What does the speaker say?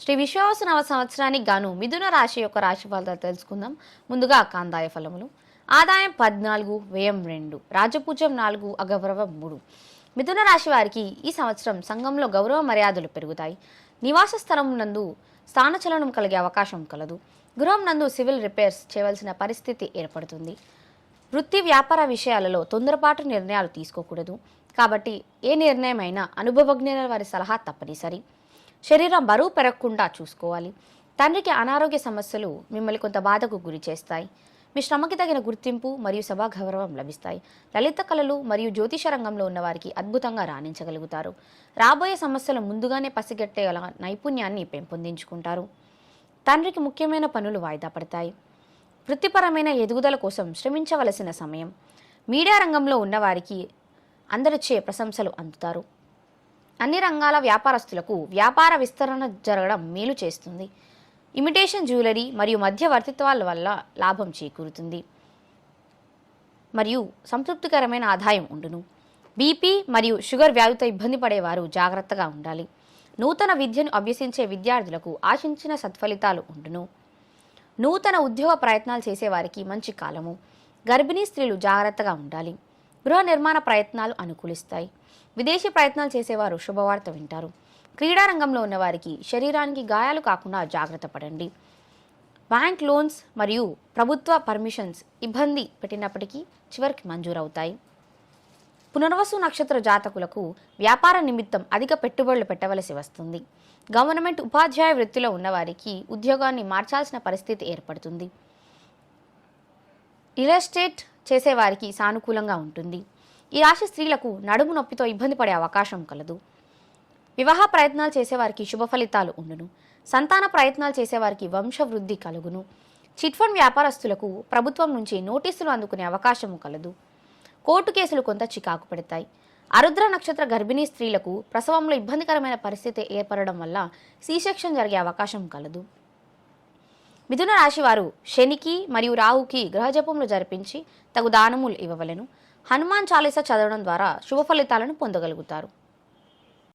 శ్రీ విశ్వావసు సంవత్సరానికి గాను మిథున రాశి యొక్క రాశి ఫలితాలు తెలుసుకుందాం. ముందుగా కాందాయ ఫలములు. ఆదాయం 14, వ్యయం 2, రాజపూజ్యం 4, అగౌరవం 3. మిథున రాశి వారికి ఈ సంవత్సరం సంఘంలో గౌరవ మర్యాదలు పెరుగుతాయి. నివాస స్థలం నందు స్థానచలనం కలిగే అవకాశం కలదు. గృహం నందు సివిల్ రిపేర్స్ చేయవలసిన పరిస్థితి ఏర్పడుతుంది. వృత్తి వ్యాపార విషయాలలో తొందరపాటు నిర్ణయాలు తీసుకోకూడదు. కాబట్టి ఏ నిర్ణయమైనా అనుభవజ్ఞుల వారి సలహా తప్పనిసరి. శరీరం బరువు పెరగకుండా చూసుకోవాలి. తండ్రికి అనారోగ్య సమస్యలు మిమ్మల్ని కొంత బాధకు గురి చేస్తాయి. మీ శ్రమకి తగిన గుర్తింపు మరియు సభా గౌరవం లభిస్తాయి. లలిత కళలు మరియు జ్యోతిష రంగంలో ఉన్న వారికి అద్భుతంగా రాణించగలుగుతారు. రాబోయే సమస్యలు ముందుగానే పసిగట్టే నైపుణ్యాన్ని పెంపొందించుకుంటారు. తండ్రికి ముఖ్యమైన పనులు వాయిదా పడతాయి. వృత్తిపరమైన ఎదుగుదల కోసం శ్రమించవలసిన సమయం. మీడియా రంగంలో ఉన్నవారికి అందరిచే ప్రశంసలు అందుతారు. అన్ని రంగాల వ్యాపారస్తులకు వ్యాపార విస్తరణ జరగడం మేలు చేస్తుంది. ఇమిటేషన్ జ్యువెలరీ మరియు మధ్యవర్తిత్వాల వల్ల లాభం చేకూరుతుంది మరియు సంతృప్తికరమైన ఆదాయం ఉండును. బీపీ మరియు షుగర్ వ్యాధితో ఇబ్బంది పడేవారు జాగ్రత్తగా ఉండాలి. నూతన విద్యను అభ్యసించే విద్యార్థులకు ఆశించిన సత్ఫలితాలు ఉండును. నూతన ఉద్యోగ ప్రయత్నాలు చేసేవారికి మంచి కాలము. గర్భిణీ స్త్రీలు జాగ్రత్తగా ఉండాలి. గృహ నిర్మాణ ప్రయత్నాలు అనుకూలిస్తాయి. విదేశీ ప్రయత్నాలు చేసేవారు శుభవార్త వింటారు. క్రీడా రంగంలో ఉన్నవారికి శరీరానికి గాయాలు కాకుండా జాగ్రత్త పడండి. బ్యాంక్ లోన్స్ మరియు ప్రభుత్వ పర్మిషన్స్ ఇబ్బంది పెట్టినప్పటికీ చివరికి మంజూరవుతాయి. పునర్వసు నక్షత్ర జాతకులకు వ్యాపార నిమిత్తం అధిక పెట్టుబడులు పెట్టవలసి వస్తుంది. గవర్నమెంట్ ఉపాధ్యాయ వృత్తిలో ఉన్నవారికి ఉద్యోగాన్ని మార్చాల్సిన పరిస్థితి ఏర్పడుతుంది. రియల్ ఎస్టేట్ చేసేవారికి సానుకూలంగా ఉంటుంది. ఈ రాశి స్త్రీలకు నడుము నొప్పితో ఇబ్బంది పడే అవకాశం కలదు. వివాహ ప్రయత్నాలు చేసేవారికి శుభ ఫలితాలు ఉండును. సంతాన ప్రయత్నాలు చేసేవారికి వంశవృద్ధి కలుగును. చిట్ ఫండ్ వ్యాపారస్తులకు ప్రభుత్వం నుంచి నోటీసులు అందుకునే అవకాశం కలదు. కోర్టు కేసులు కొంత చికాకు పెడతాయి. ఆరుద్ర నక్షత్ర గర్భిణీ స్త్రీలకు ప్రసవంలో ఇబ్బందికరమైన పరిస్థితి ఏర్పడడం వల్ల సీసెక్షన్ జరిగే అవకాశం కలదు. మిథున రాశి వారు శనికి మరియు రాహుకి గ్రహజపములు జరిపించి తగు దానములు ఇవ్వవలెను. హనుమాన్ చాలీసా చదవడం ద్వారా శుభ ఫలితాలను పొందగలుగుతారు.